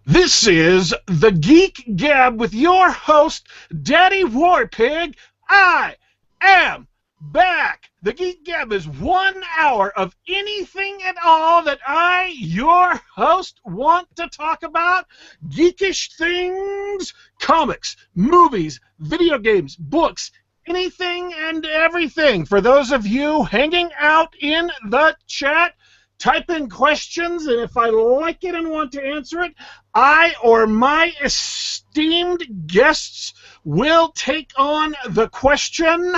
This is the Geek Gab with your host, Daddy Warpig. I am back. The Geek Gab is 1 hour of anything at all that I, your host, want to talk about. Geekish things, comics, movies, video games, books, anything and everything. For those of you hanging out in the chat, type in questions, and if I like it and want to answer it, I or my esteemed guests will take on the question.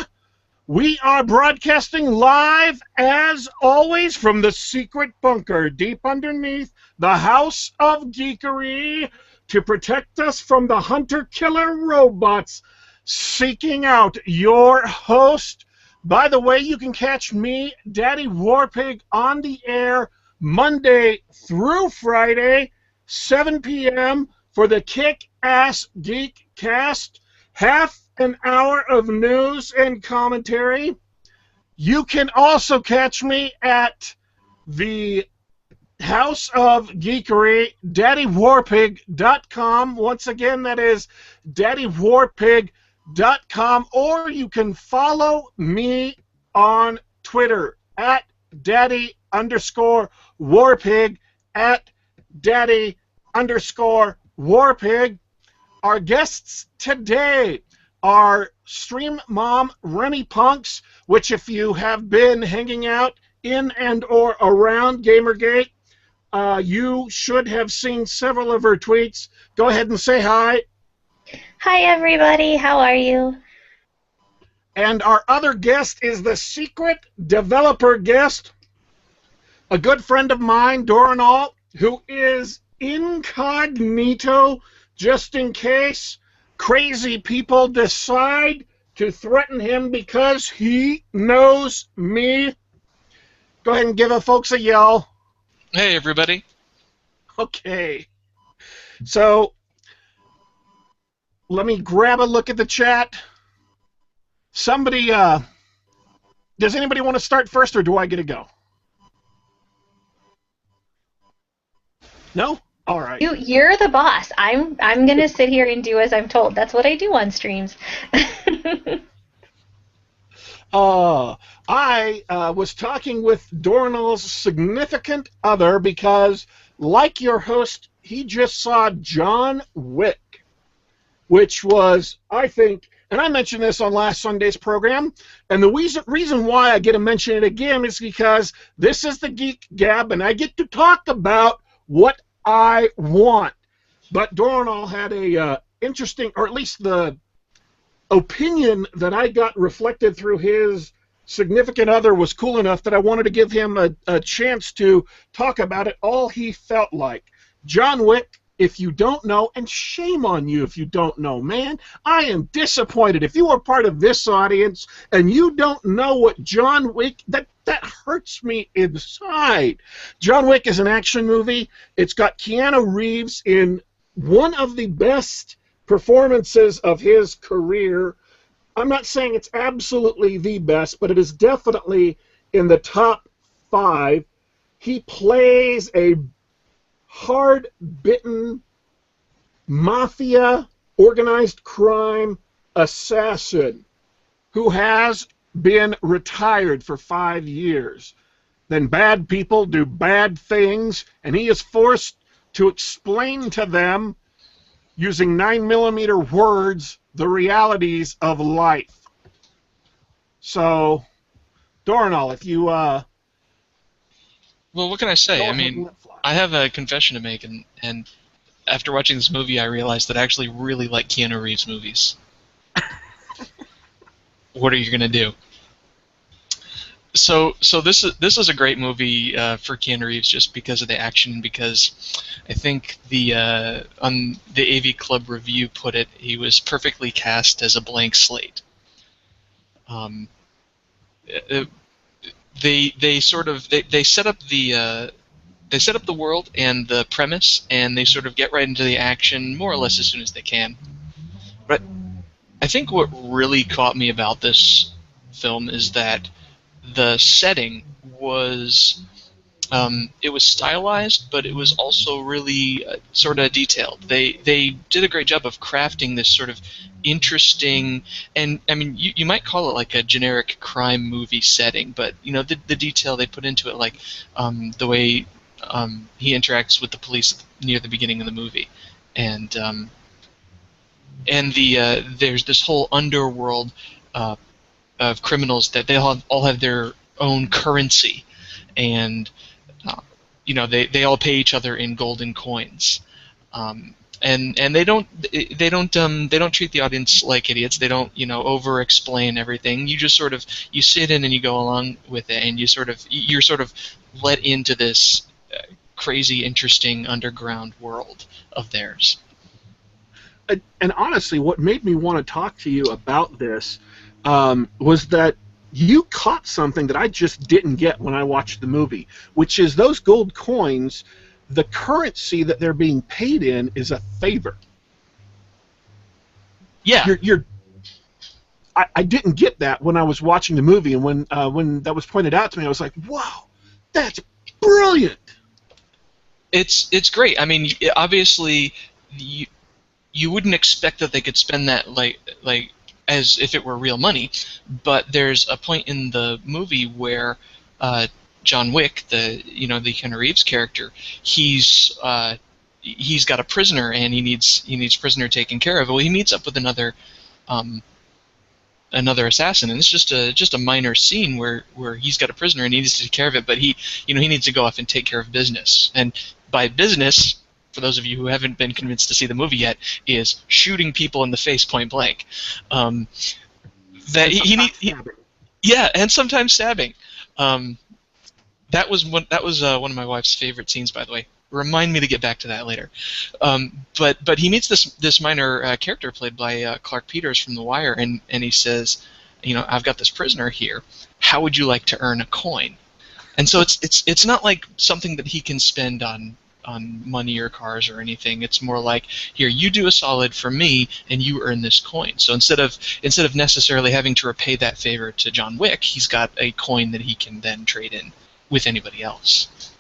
We are broadcasting live, as always, from the secret bunker deep underneath the House of Geekery to protect us from the hunter-killer robots seeking out your host. By the way, you can catch me, Daddy Warpig, on the air Monday through Friday, 7 p.m. for the Kick-Ass Geek Cast, half an hour of news and commentary. You can also catch me at the House of Geekery, daddywarpig.com. Once again, that is daddywarpig.com, or you can follow me on Twitter at daddy_warpig, at daddy_warpig. Our guests today are Stream Mom Remy Punks, which if you have been hanging out in and or around Gamergate, you should have seen several of her tweets. Go ahead and say hi. Hi, everybody. How are you? And our other guest is the secret developer guest, a good friend of mine, Doranal, who is incognito just in case crazy people decide to threaten him because he knows me. Go ahead and give folks a yell. Hey, everybody. Okay. So, let me grab a look at the chat. Somebody, does anybody want to start first, or do I get to go? No? All right. You're the boss. I'm gonna sit here and do as I'm told. That's what I do on streams. I was talking with Dornall's significant other because, like your host, he just saw John Wick, which was, I think, and I mentioned this on last Sunday's program, and the reason why I get to mention it again is because this is the Geek Gab, and I get to talk about what I want. But Dornall had a interesting, or at least the opinion that I got reflected through his significant other was cool enough that I wanted to give him a chance to talk about it all he felt like. John Wick, if you don't know, and shame on you if you don't know, man, I am disappointed. If you are part of this audience and you don't know what John Wick, that hurts me inside. John Wick is an action movie. It's got Keanu Reeves in one of the best performances of his career. I'm not saying it's absolutely the best, but it is definitely in the top 5. He plays a hard-bitten mafia, organized crime assassin who has been retired for 5 years. Then bad people do bad things, and he is forced to explain to them, using 9mm words, the realities of life. So, Dornall, if you... Well, what can I say? I mean, I have a confession to make, and after watching this movie, I realized that I actually really like Keanu Reeves movies. What are you going to do? So this is a great movie for Keanu Reeves just because of the action, because I think on the AV Club review put it, he was perfectly cast as a blank slate. They set up the world and the premise, and they sort of get right into the action more or less as soon as they can. But I think what really caught me about this film is that the setting was It was stylized, but it was also really sort of detailed. They did a great job of crafting this sort of interesting, and I mean, you might call it like a generic crime movie setting, but you know the detail they put into it, like the way he interacts with the police near the beginning of the movie, and there's this whole underworld of criminals that they all have their own currency, and you know they all pay each other in golden coins, and they don't treat the audience like idiots. They don't over explain everything. You just sort of you sit in and you go along with it, and you're sort of let into this crazy, interesting underground world of theirs. And honestly, what made me want to talk to you about this was that you caught something that I just didn't get when I watched the movie, which is those gold coins, the currency that they're being paid in is a favor. Yeah. I didn't get that when I was watching the movie, and when that was pointed out to me, I was like, wow, that's brilliant. It's great. I mean, obviously, you wouldn't expect that they could spend that like as if it were real money, but there's a point in the movie where John Wick, the Keanu Reeves character, he's got a prisoner and he needs prisoner taken care of. Well, he meets up with another assassin, and it's just a minor scene where he's got a prisoner and he needs to take care of it, but he needs to go off and take care of business. And by business, for those of you who haven't been convinced to see the movie yet, is shooting people in the face point blank. Yeah, and sometimes stabbing. That was one of my wife's favorite scenes, by the way. Remind me to get back to that later. But he meets this minor character played by Clark Peters from The Wire, and he says, I've got this prisoner here. How would you like to earn a coin? And so it's not like something that he can spend on money or cars or anything. It's more like, here, you do a solid for me and you earn this coin. So instead of necessarily having to repay that favor to John Wick, he's got a coin that he can then trade in with anybody else.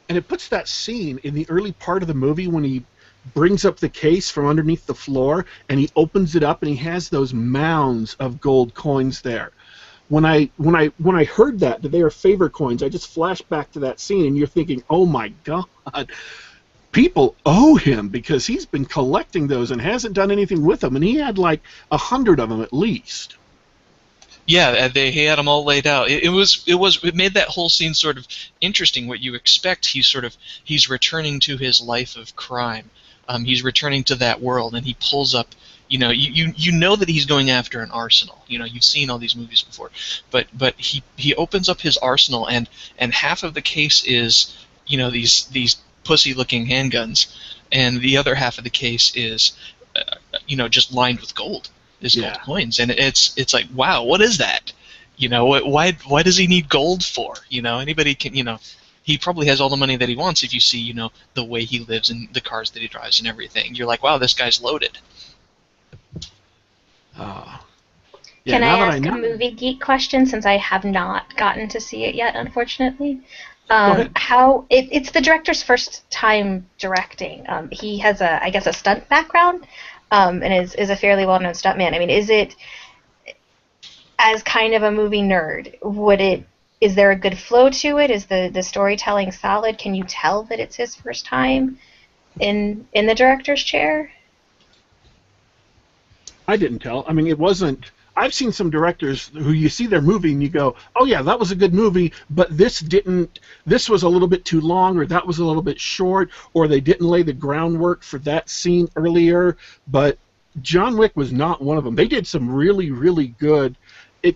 And it puts that scene in the early part of the movie when he brings up the case from underneath the floor and he opens it up and he has those mounds of gold coins there. When I heard that they are favor coins, I just flashed back to that scene, and you're thinking, oh my God, people owe him because he's been collecting those and hasn't done anything with them, and he had like 100 of them at least. Yeah, he had them all laid out. It made that whole scene sort of interesting. What you expect, he's returning to his life of crime. He's returning to that world, and he pulls up. You know that he's going after an arsenal. You've seen all these movies before, but he opens up his arsenal, and half of the case is these pussy-looking handguns, and the other half of the case is just lined with gold. There's gold coins, and it's like, wow, what is that? Why does he need gold for? Anybody can He probably has all the money that he wants if you see the way he lives and the cars that he drives and everything. You're like, wow, this guy's loaded. Can I ask a movie geek question, since I have not gotten to see it yet, unfortunately? It's the director's first time directing. He has a stunt background, and is a fairly well-known stuntman. I mean, is it, as kind of a movie nerd, is there a good flow to it? Is the storytelling solid? Can you tell that it's his first time in the director's chair? I didn't tell. I mean, it wasn't. I've seen some directors who you see their movie and you go, oh yeah, that was a good movie, but this was a little bit too long, or that was a little bit short, or they didn't lay the groundwork for that scene earlier. But John Wick was not one of them. They did some really, really good.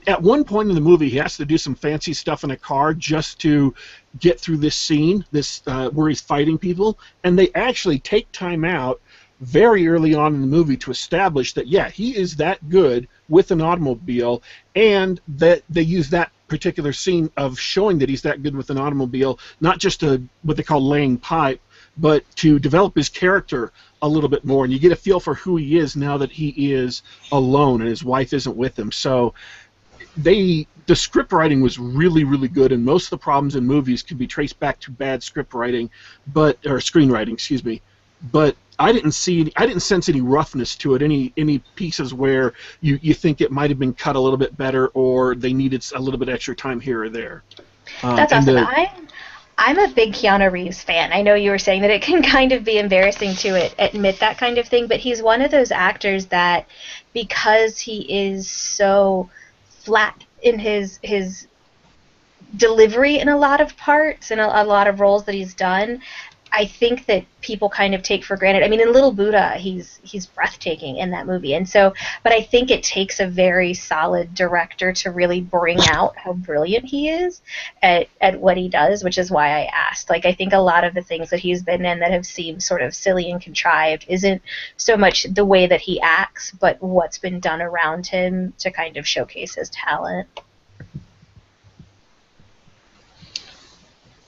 At one point in the movie, he has to do some fancy stuff in a car just to get through this scene, where he's fighting people, and they actually take time out very early on in the movie to establish that, yeah, he is that good with an automobile, and that they use that particular scene of showing that he's that good with an automobile, not just what they call laying pipe, but to develop his character a little bit more, and you get a feel for who he is now that he is alone and his wife isn't with him. So the script writing was really, really good, and most of the problems in movies can be traced back to bad script writing, or screenwriting, excuse me. But I didn't sense any roughness to it, any pieces where you think it might have been cut a little bit better, or they needed a little bit extra time here or there. That's awesome. I'm a big Keanu Reeves fan. I know you were saying that it can kind of be embarrassing to admit that kind of thing, but he's one of those actors that, because he is so flat in his delivery in a lot of parts and a lot of roles that he's done, I think that people kind of take for granted. I mean, in Little Buddha, he's breathtaking in that movie, and so. But I think it takes a very solid director to really bring out how brilliant he is at what he does, which is why I asked. Like, I think a lot of the things that he's been in that have seemed sort of silly and contrived isn't so much the way that he acts, but what's been done around him to kind of showcase his talent.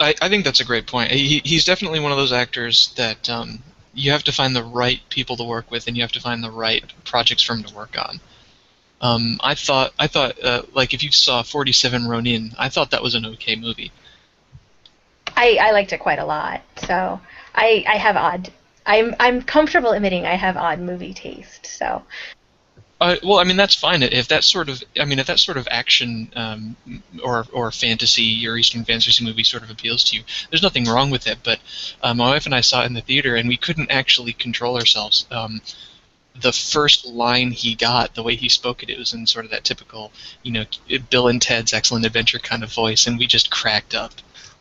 I think that's a great point. He's definitely one of those actors that you have to find the right people to work with, and you have to find the right projects for him to work on. I thought like if you saw 47 Ronin, I thought that was an okay movie. I liked it quite a lot. So I have I'm comfortable admitting I have odd movie taste. So. Well, I mean that's fine if that sort of action or fantasy or Eastern fantasy movie sort of appeals to you. There's nothing wrong with it. But my wife and I saw it in the theater, and we couldn't actually control ourselves. The first line he got, the way he spoke it was in sort of that typical, Bill and Ted's Excellent Adventure kind of voice, and we just cracked up.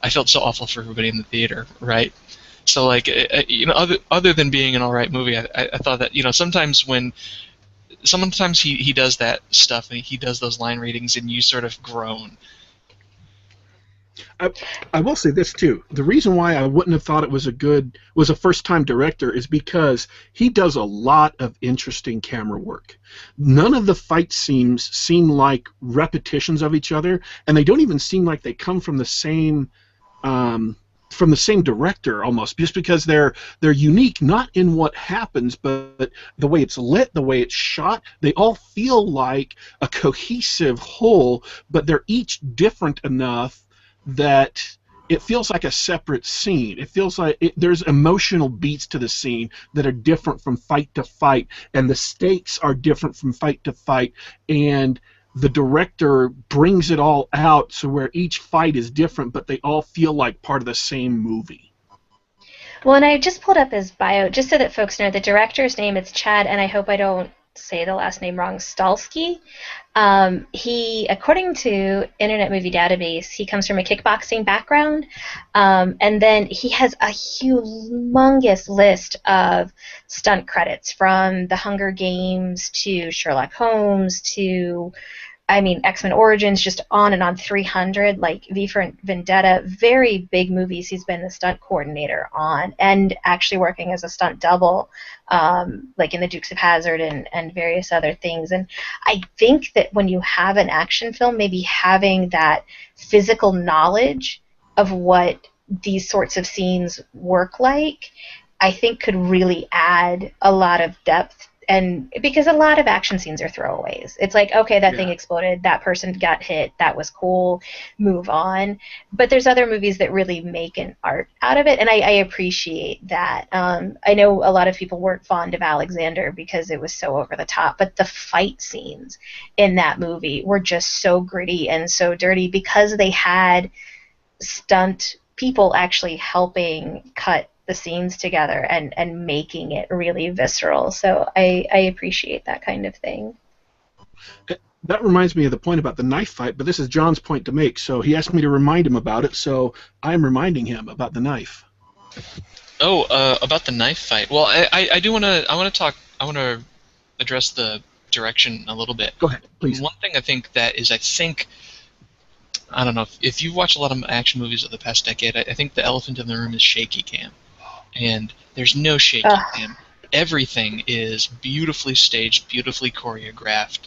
I felt so awful for everybody in the theater, right? So like, other than being an all right movie, I thought that sometimes he does that stuff, and he does those line readings, and you sort of groan. I will say this too. The reason why I wouldn't have thought it was a first-time director is because he does a lot of interesting camera work. None of the fight scenes seem like repetitions of each other, and they don't even seem like they come from the same director almost, just because they're unique, not in what happens, but the way it's lit, the way it's shot. They all feel like a cohesive whole, but they're each different enough that it feels like a separate scene. It feels like there's emotional beats to the scene that are different from fight to fight, and the stakes are different from fight to fight, and the director brings it all out so where each fight is different, but they all feel like part of the same movie. Well, and I just pulled up his bio just so that folks know the director's name. It's Chad, and I hope I don't say the last name wrong, Stalsky. He, according to Internet Movie Database, he comes from a kickboxing background, and then he has a humongous list of stunt credits, from The Hunger Games to Sherlock Holmes to, X-Men Origins, just on and on, 300, like V for Vendetta, very big movies he's been the stunt coordinator on, and actually working as a stunt double, like in the Dukes of Hazzard and various other things. And I think that when you have an action film, maybe having that physical knowledge of what these sorts of scenes work like, I think could really add a lot of depth. And because a lot of action scenes are throwaways. It's like, okay, that thing exploded, that person got hit, that was cool, move on. But there's other movies that really make an art out of it, and I appreciate that. I know a lot of people weren't fond of Alexander because it was so over the top, but the fight scenes in that movie were just so gritty and so dirty because they had stunt people actually helping cut the scenes together and making it really visceral. So I appreciate that kind of thing. That reminds me of the point about the knife fight, but this is John's point to make, so he asked me to remind him about it, so I'm reminding him about the knife. Oh, about the knife fight. Well, I want to address the direction a little bit. Go ahead, please. One thing I don't know, if you've watched a lot of action movies of the past decade, I think the elephant in the room is shaky cam. And there's no shaky cam. Everything is beautifully staged, beautifully choreographed,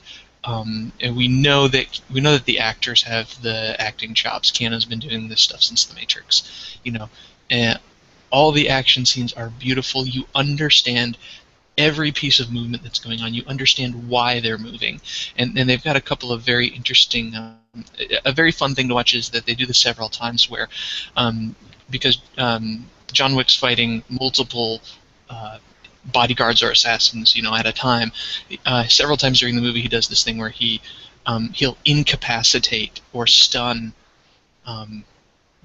and we know that the actors have the acting chops. Keanu's been doing this stuff since The Matrix, and all the action scenes are beautiful. You understand every piece of movement that's going on. You understand why they're moving, and they've got a couple of very interesting. A very fun thing to watch is that they do this several times where, because John Wick's fighting multiple bodyguards or assassins, at a time. Several times during the movie, he does this thing where he'll incapacitate or stun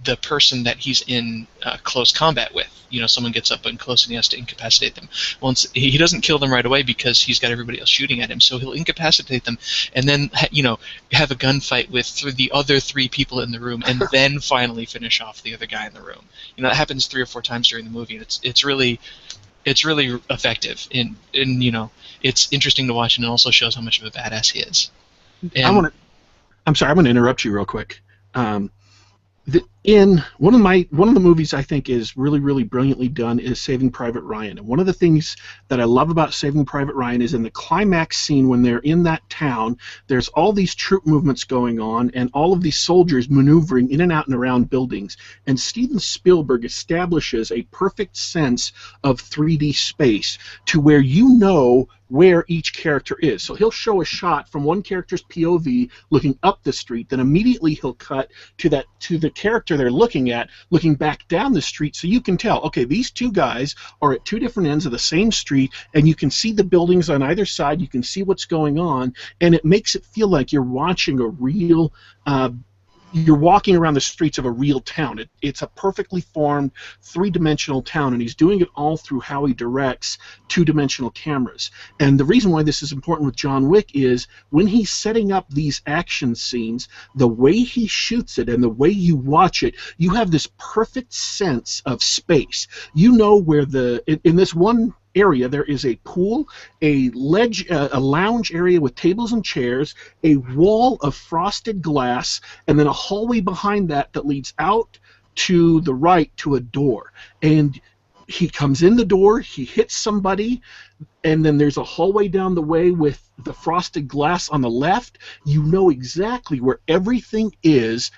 the person that he's in close combat with. Someone gets up and close and he has to incapacitate them. Once he doesn't kill them right away because he's got everybody else shooting at him, so he'll incapacitate them and then have a gunfight with the other 3 people in the room, and then finally finish off the other guy in the room. That happens 3 or 4 times during the movie, and it's really effective. And it's interesting to watch, and it also shows how much of a badass he is. And I'm sorry, I'm going to interrupt you real quick. In one of the movies I think is really, really brilliantly done is Saving Private Ryan. And one of the things that I love about Saving Private Ryan is in the climax scene when they're in that town, there's all these troop movements going on and all of these soldiers maneuvering in and out and around buildings. And Steven Spielberg establishes a perfect sense of 3D space to where where each character is. So he'll show a shot from one character's POV looking up the street, then immediately he'll cut to the character they're looking at looking back down the street, so you can tell, okay, these 2 guys are at 2 different ends of the same street, and you can see the buildings on either side, you can see what's going on, and it makes it feel like you're watching a real you're walking around the streets of a real town. It's a perfectly formed 3-dimensional town, and he's doing it all through how he directs 2-dimensional cameras. And the reason why this is important with John Wick is when he's setting up these action scenes, the way he shoots it and the way you watch it, you have this perfect sense of space. You know where in this one area there is a pool, a lounge area with tables and chairs, a wall of frosted glass, and then a hallway behind that leads out to the right to a door. And he comes in the door, he hits somebody, and then there's a hallway down the way with the frosted glass on the left. You know exactly where everything is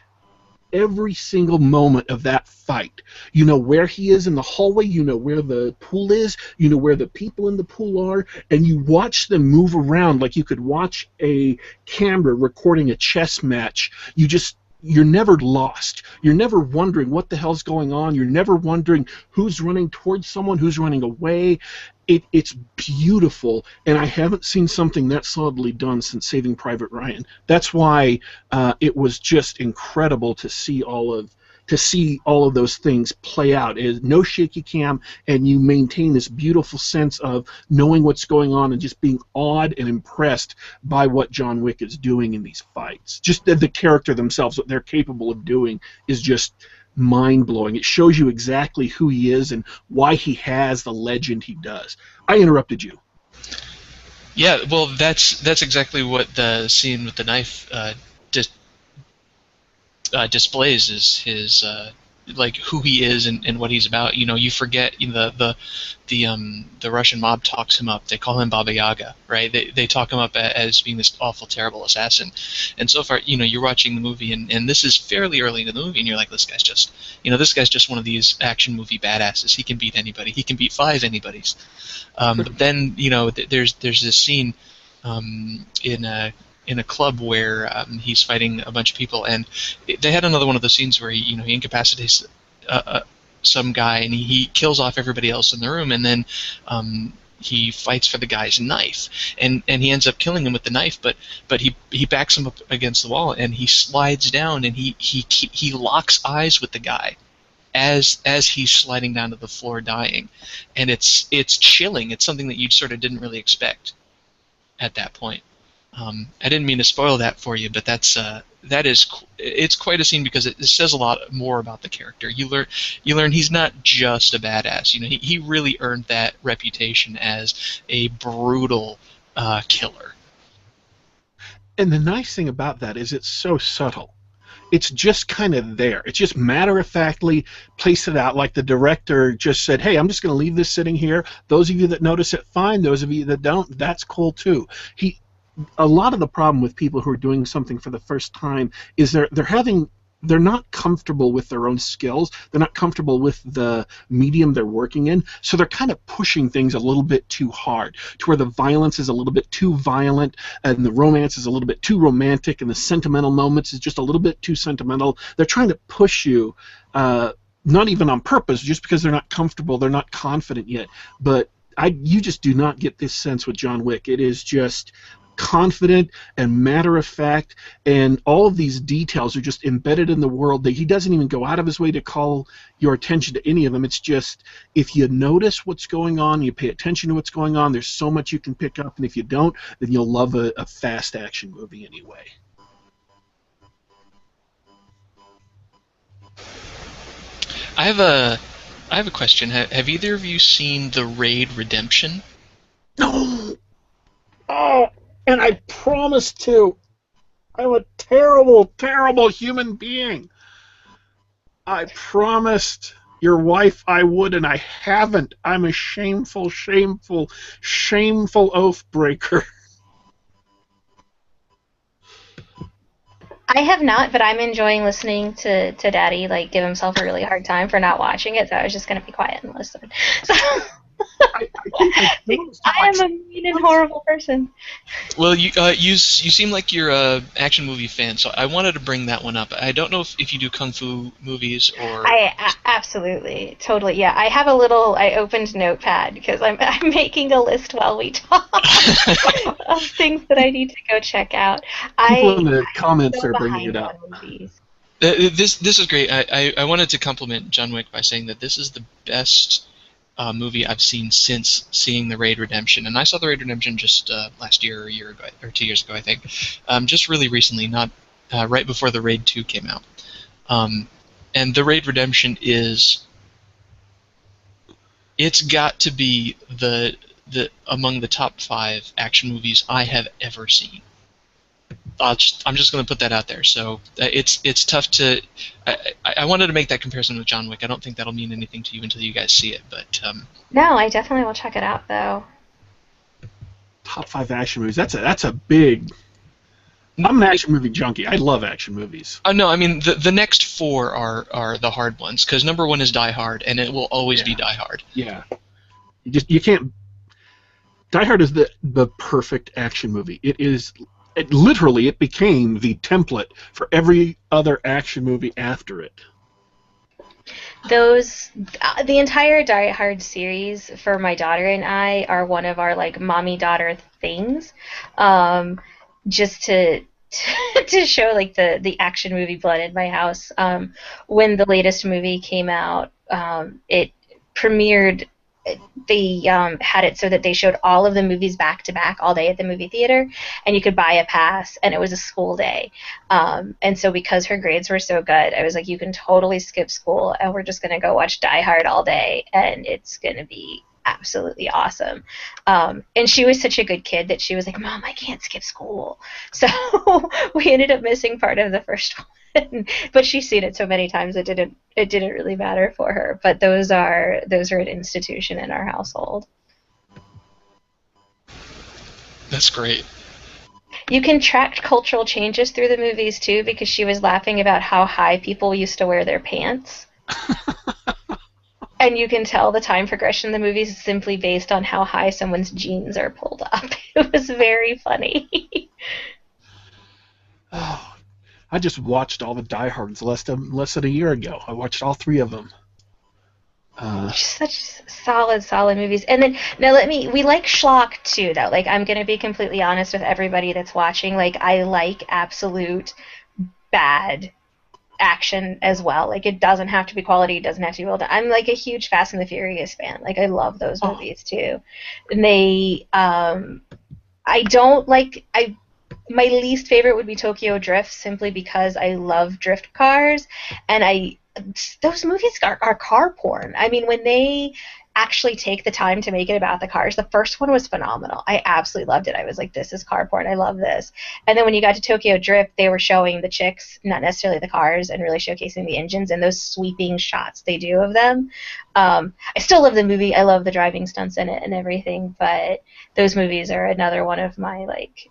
every single moment of that fight. You know where he is in the hallway, you know where the pool is, you know where the people in the pool are, and you watch them move around like you could watch a camera recording a chess match. You're never lost. You're never wondering what the hell's going on. You're never wondering who's running towards someone, who's running away. It's beautiful, and I haven't seen something that solidly done since Saving Private Ryan. That's why it was just incredible to see all of those things play out. Is no shaky cam, and you maintain this beautiful sense of knowing what's going on and just being awed and impressed by what John Wick is doing in these fights. Just the character themselves, what they're capable of doing, is just mind-blowing. It shows you exactly who he is and why he has the legend he does. I interrupted you. Yeah, well, that's exactly what the scene with the knife displays, is his like who he is and what he's about. You forget the Russian mob talks him up. They call him Baba Yaga, right? They talk him up as being this awful, terrible assassin. And so far, you're watching the movie, and this is fairly early in the movie, and you're like, this guy's just one of these action movie badasses. He can beat anybody. He can beat 5 anybodies. But then there's this scene in a club where he's fighting a bunch of people, and they had another one of the scenes where he incapacitates some guy, and he kills off everybody else in the room, and then he fights for the guy's knife, and he ends up killing him with the knife, but he backs him up against the wall, and he slides down, and he locks eyes with the guy as he's sliding down to the floor dying, and it's chilling. It's something that you sort of didn't really expect at that point. I didn't mean to spoil that for you, but it's quite a scene, because it says a lot more about the character. You learn he's not just a badass. He really earned that reputation as a brutal killer. And the nice thing about that is it's so subtle. It's just kind of there. It's just matter-of-factly placed it out, like the director just said, hey, I'm just going to leave this sitting here. Those of you that notice it, fine. Those of you that don't, that's cool too. A lot of the problem with people who are doing something for the first time is they're having they're not comfortable with their own skills. They're not comfortable with the medium they're working in, so they're kind of pushing things a little bit too hard, to where the violence is a little bit too violent, and the romance is a little bit too romantic, and the sentimental moments is just a little bit too sentimental. They're trying to push you, not even on purpose, just because they're not comfortable, they're not confident yet. But you just do not get this sense with John Wick. It is just confident and matter of fact, and all of these details are just embedded in the world that he doesn't even go out of his way to call your attention to any of them. It's just, if you notice what's going on, you pay attention to what's going on, there's so much you can pick up, and if you don't, then you'll love a fast action movie anyway. I have a question. Have either of you seen The Raid Redemption? No. Oh, and I promised to. I'm a terrible, terrible human being. I promised your wife I would, and I haven't. I'm a shameful, shameful, shameful oath breaker. I have not, but I'm enjoying listening to Daddy like give himself a really hard time for not watching it, so I was just going to be quiet and listen. So I am a mean and horrible person. Well, you seem like you're a action movie fan, so I wanted to bring that one up. I don't know if you do kung fu movies or. Absolutely, totally, yeah. I opened Notepad because I'm making a list while we talk of things that I need to go check out. People in the comments are bringing it up. This is great. I wanted to compliment John Wick by saying that this is the best movie I've seen since seeing The Raid Redemption, and I saw The Raid Redemption just last year or a year ago, or 2 years ago, I think. Just really recently, not right before The Raid 2 came out. And The Raid Redemption it's got to be the among the top 5 action movies I have ever seen. I'm just going to put that out there. So it's tough to. I wanted to make that comparison with John Wick. I don't think that'll mean anything to you until you guys see it. But no, I definitely will check it out though. Top 5 action movies. That's a big. I'm an action movie junkie. I love action movies. No, I mean the next 4 are the hard ones, because number 1 is Die Hard, and it will always be Die Hard. Yeah. You can't. Die Hard is the perfect action movie. It became the template for every other action movie after it. The entire Die Hard series for my daughter and I are one of our like mommy-daughter things, just to show like the action movie blood in my house. When the latest movie came out, it premiered. They had it so that they showed all of the movies back to back all day at the movie theater, and you could buy a pass, and it was a school day. And so because her grades were so good, I was like, you can totally skip school, and we're just going to go watch Die Hard all day, and it's going to be absolutely awesome. And she was such a good kid that she was like, Mom, I can't skip school. So we ended up missing part of the first one. But she's seen it so many times it didn't really matter for her. But those are an institution in our household. That's great. You can track cultural changes through the movies too, because she was laughing about how high people used to wear their pants. And you can tell the time progression in the movies is simply based on how high someone's jeans are pulled up. It was very funny. Oh. I just watched all the Die Hards less than a year ago. I watched all 3 of them. Such solid movies. And then now we like schlock too, though. Like, I'm gonna be completely honest with everybody that's watching. Like, I like absolute bad action as well. Like, it doesn't have to be quality. It doesn't have to be well done. I'm like a huge Fast and the Furious fan. Like, I love those movies too. And they, my least favorite would be Tokyo Drift, simply because I love drift cars, and those movies are car porn. I mean, when they actually take the time to make it about the cars, the first one was phenomenal. I absolutely loved it. I was like, this is car porn. I love this. And then when you got to Tokyo Drift, they were showing the chicks, not necessarily the cars, and really showcasing the engines and those sweeping shots they do of them. I still love the movie. I love the driving stunts in it and everything, but those movies are another one of my, like,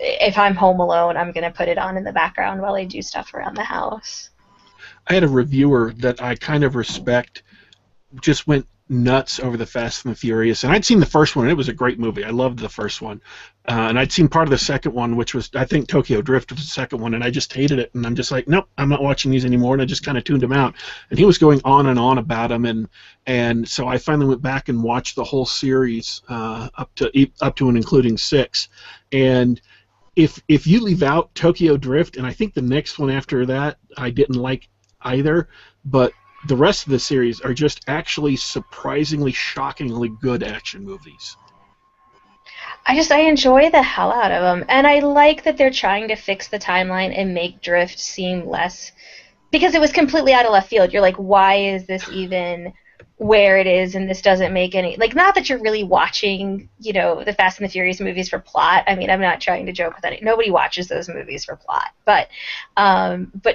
if I'm home alone, I'm going to put it on in the background while I do stuff around the house. I had a reviewer that I kind of respect just went nuts over the Fast and the Furious, and I'd seen the first one, and it was a great movie. I loved the first one, and I'd seen part of the second one, which was, I think, Tokyo Drift was the second one, and I just hated it, and I'm just like, nope, I'm not watching these anymore, and I just kind of tuned him out. And he was going on and on about them, and so I finally went back and watched the whole series up to and including 6, and if you leave out Tokyo Drift, and I think the next one after that I didn't like either, but the rest of the series are just actually surprisingly, shockingly good action movies. I enjoy the hell out of them, and I like that they're trying to fix the timeline and make Drift seem less, because it was completely out of left field. You're like, why is this even where it is, and this doesn't make any, like, not that you're really watching, you know, the Fast and the Furious movies for plot. I mean, I'm not trying to joke with that. Nobody watches those movies for plot, but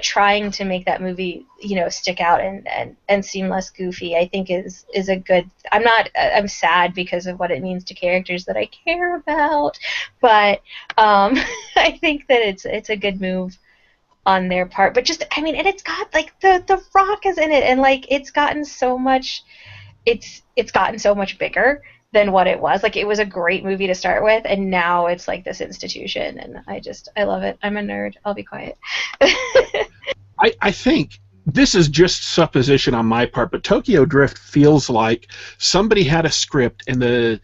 trying to make that movie, you know, stick out and seem less goofy, I think is a good. I'm sad because of what it means to characters that I care about, but I think that it's a good move on their part. But just, I mean, and it's got, like, the Rock is in it, and, like, it's gotten so much bigger than what it was. Like, it was a great movie to start with, and now it's like this institution, and I love it. I'm a nerd. I'll be quiet. I think this is just supposition on my part, but Tokyo Drift feels like somebody had a script, and the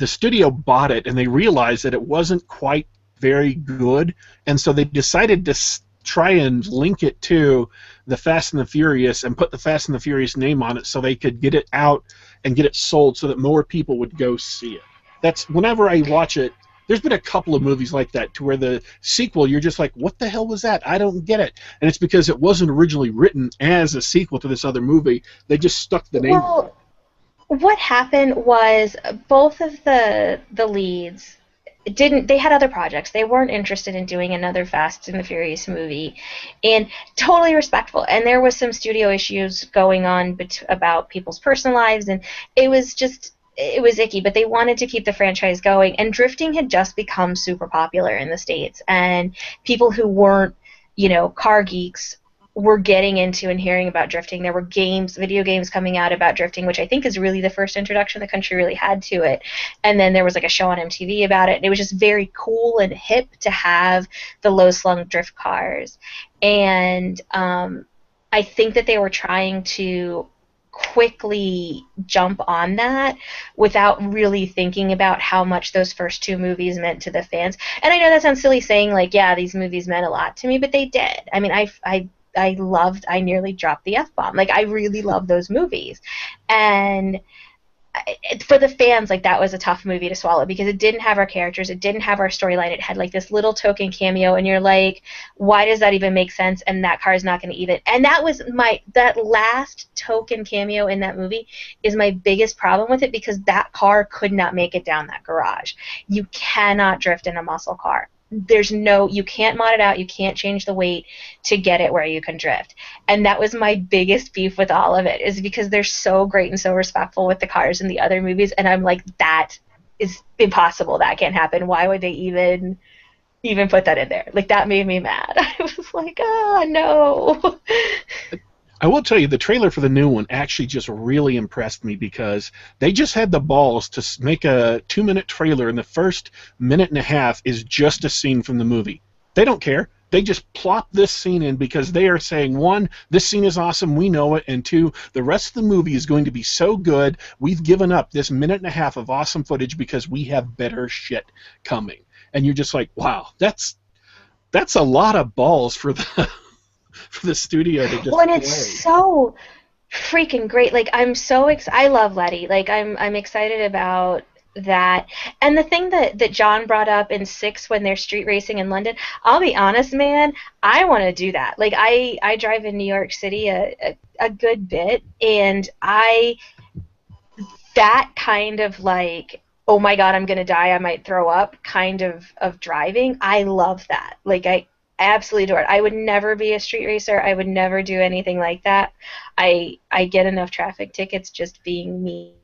studio bought it, and they realized that it wasn't quite very good, and so they decided to try and link it to the Fast and the Furious and put the Fast and the Furious name on it so they could get it out and get it sold so that more people would go see it. That's, whenever I watch it, there's been a couple of movies like that to where the sequel, you're just like, what the hell was that? I don't get it. And it's because it wasn't originally written as a sequel to this other movie. They just stuck the name on it. What happened was both of the leads they had other projects. They weren't interested in doing another Fast and the Furious movie, and totally respectful. And there was some studio issues going on about people's personal lives, and it was icky, but they wanted to keep the franchise going, and drifting had just become super popular in the States, and people who weren't, you know, car geeks were getting into and hearing about drifting. There were video games coming out about drifting, which I think is really the first introduction the country really had to it. And then there was, like, a show on MTV about it, and it was just very cool and hip to have the low-slung drift cars. And I think that they were trying to quickly jump on that without really thinking about how much those first 2 movies meant to the fans. And I know that sounds silly saying, like, yeah, these movies meant a lot to me, but they did. I mean, I nearly dropped the F-bomb. Like, I really love those movies. And for the fans, like, that was a tough movie to swallow because it didn't have our characters, it didn't have our storyline, it had, like, this little token cameo, and you're like, why does that even make sense? And that car is not going to even. And that was that last token cameo in that movie is my biggest problem with it, because that car could not make it down that garage. You cannot drift in a muscle car. You can't mod it out, you can't change the weight to get it where you can drift. And that was my biggest beef with all of it, is because they're so great and so respectful with the cars in the other movies, and I'm like, that is impossible, that can't happen. Why would they even put that in there? Like, that made me mad. I was like, oh, no. I will tell you, the trailer for the new one actually just really impressed me, because they just had the balls to make a 2-minute trailer, and the first minute and a half is just a scene from the movie. They don't care. They just plop this scene in because they are saying, 1, this scene is awesome, we know it, and 2, the rest of the movie is going to be so good, we've given up this minute and a half of awesome footage because we have better shit coming. And you're just like, wow, that's a lot of balls for the studio to just Well, and it's so freaking great. Like, I'm so I love Letty. Like, I'm excited about that. And the thing that John brought up in 6 when they're street racing in London, I'll be honest, man, I want to do that. Like, I drive in New York City a good bit, and that kind of, like, oh my god, I'm gonna die, I might throw up kind of driving, I love that. Like, I absolutely adore it. I would never be a street racer. I would never do anything like that. I get enough traffic tickets just being me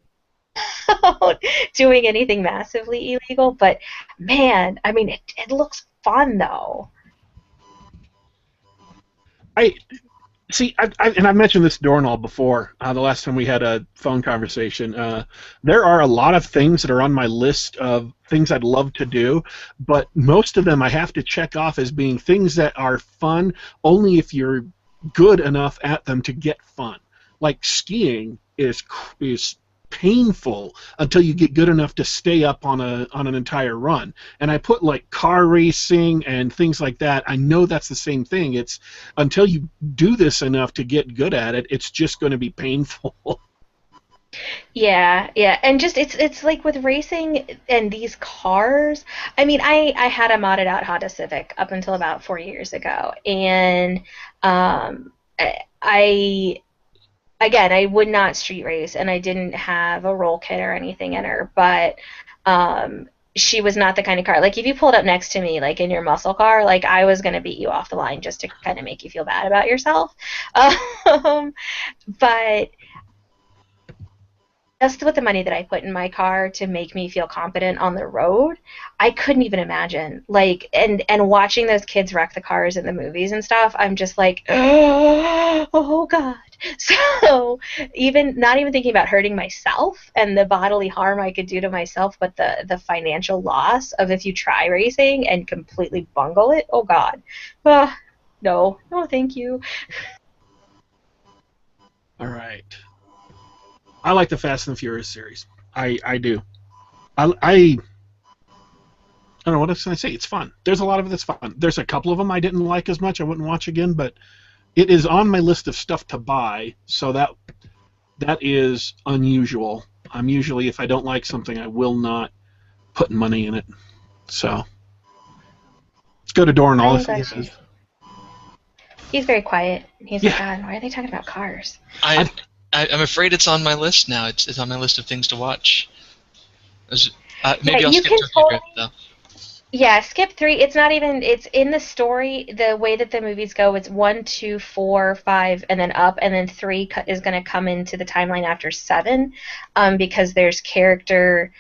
doing anything massively illegal. But, man, I mean, it looks fun, though. See, and I've mentioned this to Dornall before, the last time we had a phone conversation. There are a lot of things that are on my list of things I'd love to do, but most of them I have to check off as being things that are fun only if you're good enough at them to get fun. Like skiing is painful until you get good enough to stay up on an entire run. And I put like car racing and things like that. I know that's the same thing. It's until you do this enough to get good at it, it's just going to be painful. Yeah, and just it's like with racing and these cars. I mean, I had a modded out Honda Civic up until about 4 years ago, and I again, I would not street race, and I didn't have a roll kit or anything in her, but she was not the kind of car. Like, if you pulled up next to me, like, in your muscle car, like, I was going to beat you off the line just to kind of make you feel bad about yourself. But just with the money that I put in my car to make me feel confident on the road, I couldn't even imagine. Like, and watching those kids wreck the cars in the movies and stuff, I'm just like, oh God. So not even thinking about hurting myself and the bodily harm I could do to myself, but the financial loss of if you try racing and completely bungle it, oh God. No, thank you. All right. I like the Fast and the Furious series. I do. I don't know, what else can I say? It's fun. There's a lot of it that's fun. There's a couple of them I didn't like as much. I wouldn't watch again, but it is on my list of stuff to buy, so that is unusual. I'm usually, if I don't like something, I will not put money in it. So let's go to Dornall. He's very quiet. He's like, God, why are they talking about cars? I'm afraid it's on my list now. It's on my list of things to watch. Maybe I'll skip Tokyo Drift, though. Yeah, skip 3. It's not even. It's in the story. The way that the movies go, it's 1, 2, 4, 5, and then up, and then 3 is going to come into the timeline after 7, because there's character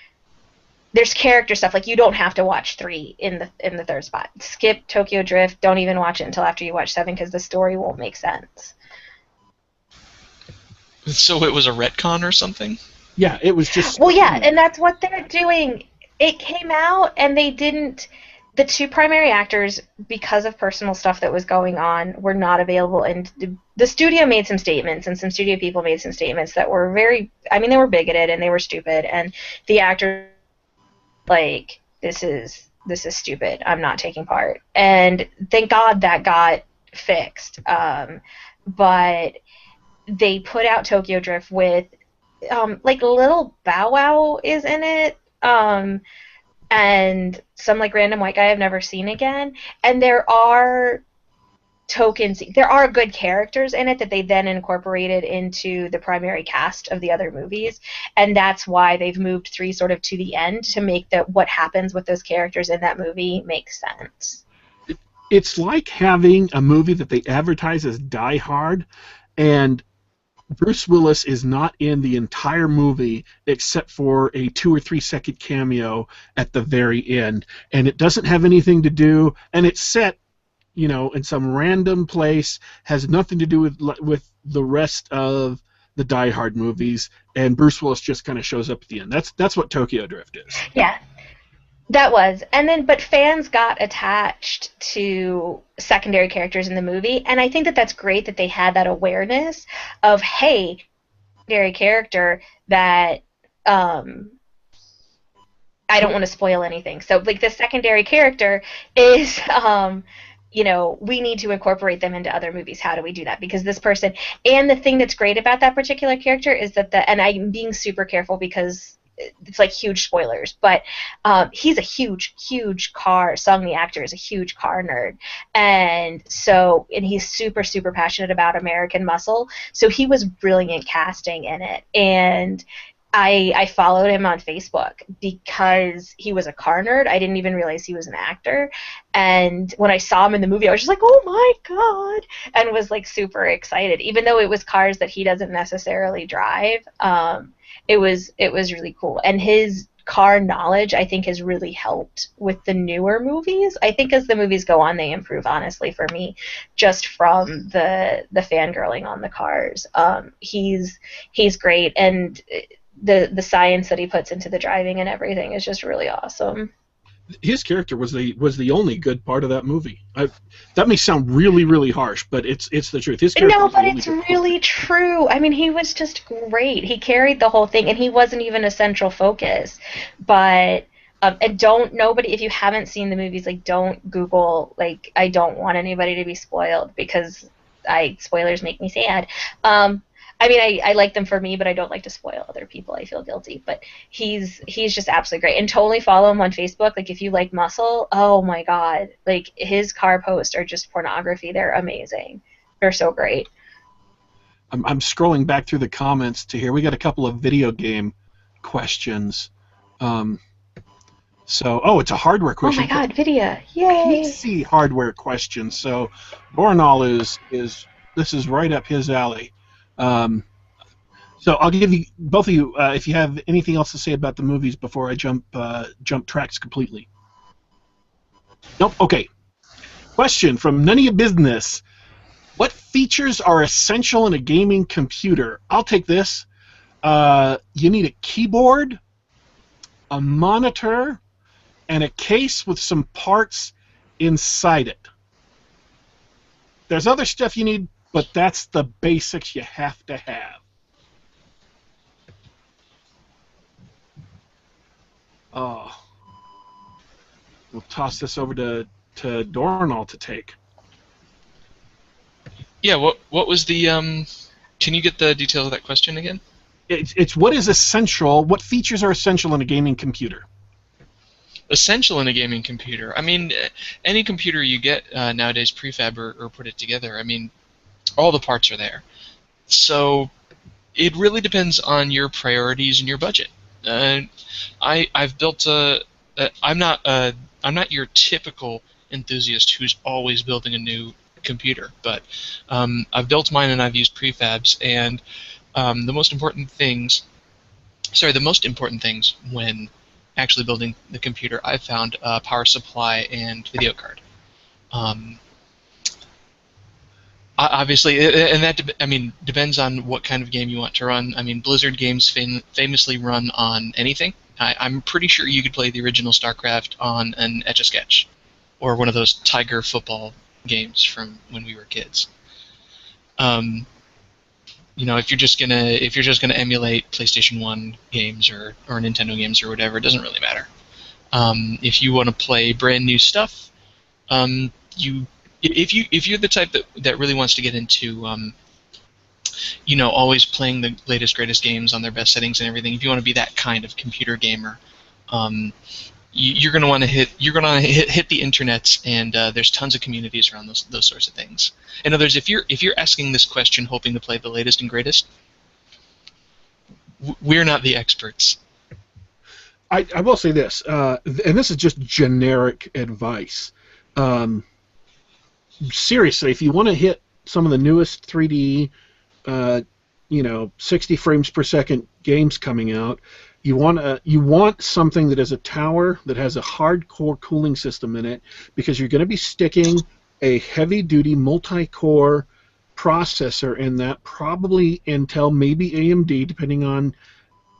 stuff. Like, you don't have to watch 3 in the third spot. Skip Tokyo Drift. Don't even watch it until after you watch 7, because the story won't make sense. So it was a retcon or something? Yeah, it was just... Well, yeah, and that's what they're doing. It came out, and they didn't... The 2 primary actors, because of personal stuff that was going on, were not available, and the studio made some statements, and some studio people made some statements that were very... I mean, they were bigoted, and they were stupid, and the actors, like, this is stupid. I'm not taking part. And thank God that got fixed. But... they put out Tokyo Drift with, like, Little Bow Wow is in it, and some, like, random white guy I've never seen again. And there are good characters in it that they then incorporated into the primary cast of the other movies, and that's why they've moved 3 sort of to the end to make what happens with those characters in that movie make sense. It's like having a movie that they advertise as Die Hard, and Bruce Willis is not in the entire movie except for a 2 or 3 second cameo at the very end, and it doesn't have anything to do, and it's set, in some random place, has nothing to do with the rest of the Die Hard movies, and Bruce Willis just kind of shows up at the end. That's what Tokyo Drift is. Yeah. That was. And then, but fans got attached to secondary characters in the movie, and I think that that's great that they had that awareness of, hey, secondary character that, I don't want to spoil anything. So, like, the secondary character is, we need to incorporate them into other movies. How do we do that? Because this person, and the thing that's great about that particular character is that and I'm being super careful because it's like huge spoilers, but he's a huge car. Sung, the actor, is a huge car nerd, and he's super, super passionate about American muscle. So he was brilliant casting in it, and I followed him on Facebook because he was a car nerd. I didn't even realize he was an actor, and when I saw him in the movie, I was just like, oh my God, and was like super excited, even though it was cars that he doesn't necessarily drive. It was really cool, and his car knowledge, I think, has really helped with the newer movies. I think as the movies go on, they improve, honestly, for me, just from the fangirling on the cars. He's great, and the science that he puts into the driving and everything is just really awesome. His character was the only good part of that movie. That may sound really, really harsh, but it's the truth. His character no, but it's really true. I mean, he was just great. He carried the whole thing, and he wasn't even a central focus. But and nobody, if you haven't seen the movies, like, don't Google, like, I don't want anybody to be spoiled, because spoilers make me sad. I mean, I like them for me, but I don't like to spoil other people. I feel guilty. But he's just absolutely great. And totally follow him on Facebook. Like, if you like muscle, oh my God. Like, his car posts are just pornography. They're amazing. They're so great. I'm scrolling back through the comments to here. We got a couple of video game questions. It's a hardware question. Oh my God, video. Yay. PC hardware question. So Borinal this is right up his alley. So I'll give you both of you if you have anything else to say about the movies before I jump tracks completely. Nope. Okay. Question from None of Your Business. What features are essential in a gaming computer? I'll take this. You need a keyboard, a monitor, and a case with some parts inside it. There's other stuff you need, but that's the basics you have to have. Oh. We'll toss this over to Dorinal to take. Yeah, what was the can you get the details of that question again? It's what is essential, what features are essential in a gaming computer? Essential in a gaming computer. I mean, any computer you get nowadays prefab or put it together, I mean, all the parts are there. So it really depends on your priorities and your budget. I've built I'm not your typical enthusiast who's always building a new computer, but I've built mine and I've used prefabs, and the most important things when actually building the computer, I found power supply and video card. Obviously, and that depends on what kind of game you want to run. I mean, Blizzard games famously run on anything. I'm pretty sure you could play the original StarCraft on an Etch-a-Sketch, or one of those Tiger football games from when we were kids. You know, if you're just gonna emulate PlayStation 1 games or Nintendo games or whatever, it doesn't really matter. If you want to play brand new stuff, if you're the type that really wants to get into always playing the latest greatest games on their best settings and everything, if you want to be that kind of computer gamer, you're going to want to hit the internets, and there's tons of communities around those sorts of things. In other words, if you're asking this question hoping to play the latest and greatest, we're not the experts. I will say this, and this is just generic advice. Seriously, if you want to hit some of the newest 3D, 60 frames per second games coming out, you want something that is a tower that has a hardcore cooling system in it, because you're going to be sticking a heavy-duty multi-core processor in that, probably Intel, maybe AMD, depending on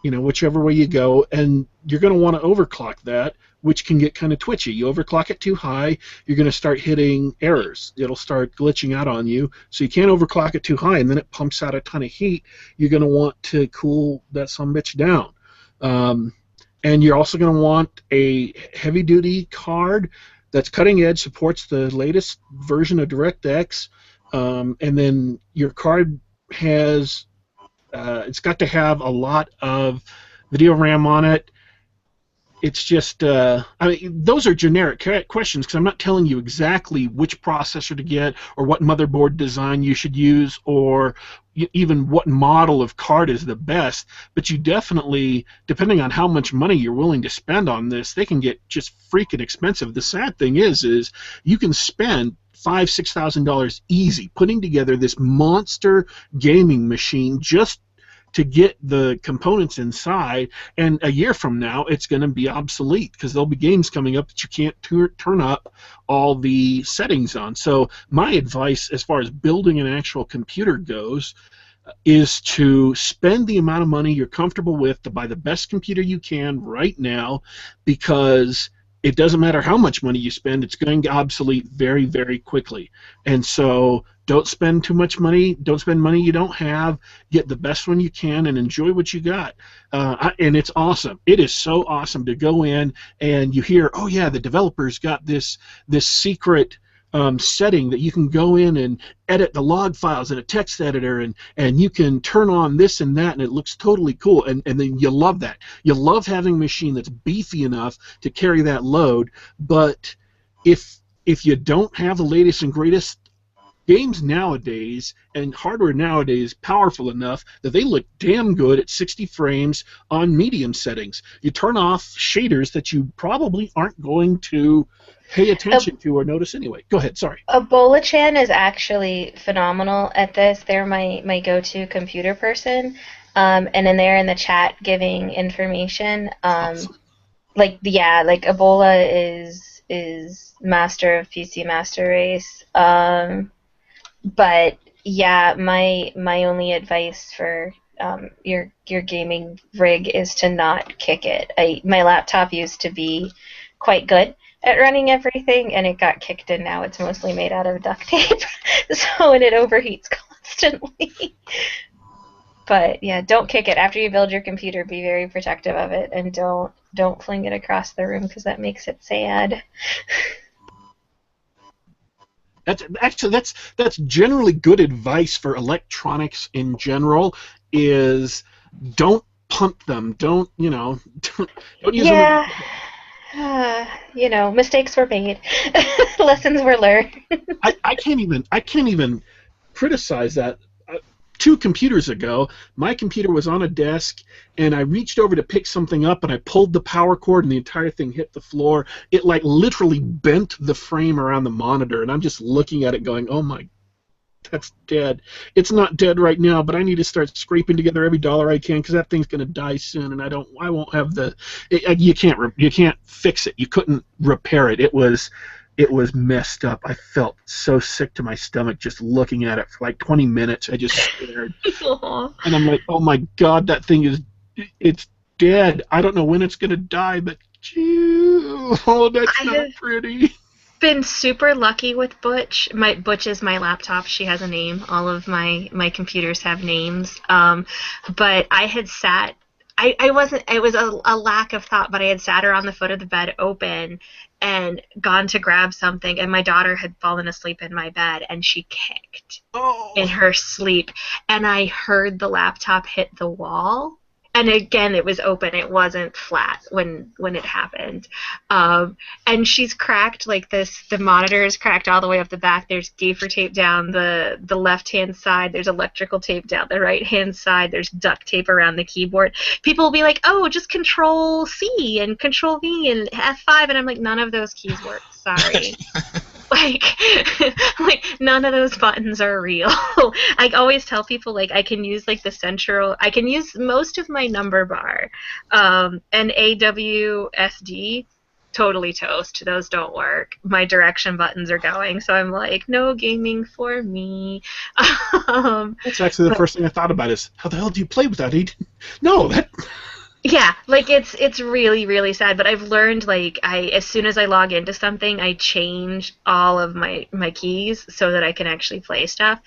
whichever way you go, and you're going to want to overclock that, which can get kind of twitchy. You overclock it too high, you're going to start hitting errors. It'll start glitching out on you, so you can't overclock it too high, and then it pumps out a ton of heat. You're going to want to cool that sumbitch down. And you're also going to want a heavy-duty card that's cutting edge, supports the latest version of DirectX, and then your card has it's got to have a lot of video RAM on it. It's just, those are generic questions, because I'm not telling you exactly which processor to get, or what motherboard design you should use, or even what model of card is the best. But you definitely, depending on how much money you're willing to spend on this, they can get just freaking expensive. The sad thing is you can spend $5,000–6,000 easy putting together this monster gaming machine, just to get the components inside, and a year from now it's going to be obsolete because there'll be games coming up that you can't turn up all the settings on. So my advice as far as building an actual computer goes is to spend the amount of money you're comfortable with to buy the best computer you can right now, because it doesn't matter how much money you spend, it's going to obsolete very, very quickly. And so don't spend too much money. Don't spend money you don't have. Get the best one you can and enjoy what you got. And it's awesome. It is so awesome to go in and you hear, oh yeah, the developers got this secret setting that you can go in and edit the log files in a text editor, and you can turn on this and that, and it looks totally cool, and then you love that. You love having a machine that's beefy enough to carry that load. But if you don't have the latest and greatest games nowadays, and hardware nowadays powerful enough that they look damn good at 60 frames on medium settings, you turn off shaders that you probably aren't going to pay attention to or notice anyway. Go ahead, sorry. Ebola-chan is actually phenomenal at this. They're my go-to computer person, and then they're in the chat giving information. Awesome. Like Ebola is master of PC Master Race. But yeah, my only advice for your gaming rig is to not kick it. My laptop used to be quite good at running everything, and it got kicked, and now it's mostly made out of duct tape, so and it overheats constantly. But yeah, don't kick it. After you build your computer, be very protective of it, and don't fling it across the room because that makes it sad. That's generally good advice for electronics in general. Is don't punt them. Don't use them. Mistakes were made. Lessons were learned. I can't even criticize that. 2 computers ago, my computer was on a desk, and I reached over to pick something up, and I pulled the power cord, and the entire thing hit the floor. It literally bent the frame around the monitor, and I'm just looking at it going, oh my, that's dead. It's not dead right now, but I need to start scraping together every dollar I can because that thing's going to die soon, and I won't have you can't fix it. You couldn't repair it. It was messed up. I felt so sick to my stomach just looking at it for like 20 minutes. I just stared. And I'm like, oh my God, that thing it's dead. I don't know when it's going to die, but that's not pretty. Been super lucky with Butch. Butch is my laptop. She has a name. All of my computers have names. But I had sat. I wasn't. It was a lack of thought, but I had sat her on the foot of the bed, open, and gone to grab something, and my daughter had fallen asleep in my bed, and she kicked in her sleep, and I heard the laptop hit the wall. And again, it was open. It wasn't flat when it happened. And she's cracked like this. The monitor is cracked all the way up the back. There's gaffer tape down the left-hand side. There's electrical tape down the right-hand side. There's duct tape around the keyboard. People will be like, oh, just Control-C and Control-V and F5. And I'm like, none of those keys work. Sorry. Like none of those buttons are real. I always tell people I can use I can use most of my number bar, and AWSD, totally toast. Those don't work. My direction buttons are going, so I'm like, no gaming for me. That's actually the first thing I thought about is how the hell do you play with that? No, that. Yeah, it's really, really sad, but I've learned as soon as I log into something, I change all of my keys so that I can actually play stuff.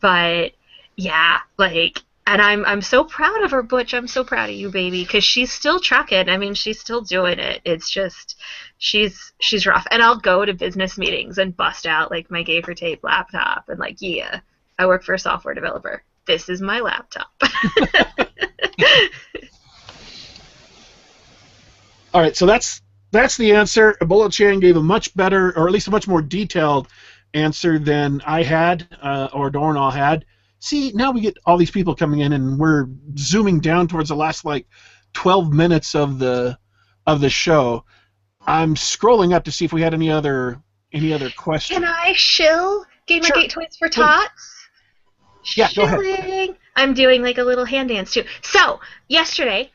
But yeah, and I'm so proud of her, Butch. I'm so proud of you, baby, because she's still trucking. I mean, she's still doing it. It's just she's rough. And I'll go to business meetings and bust out my gaffer tape laptop and yeah, I work for a software developer. This is my laptop. All right, so that's the answer. Ebola-chan gave a much better, or at least a much more detailed answer than I had, or Dornall had. See, now we get all these people coming in, and we're zooming down towards the last 12 minutes of the show. I'm scrolling up to see if we had any other questions. Can I shill Gamergate Toys for Tots? Yeah, go ahead. I'm doing like a little hand dance too. So yesterday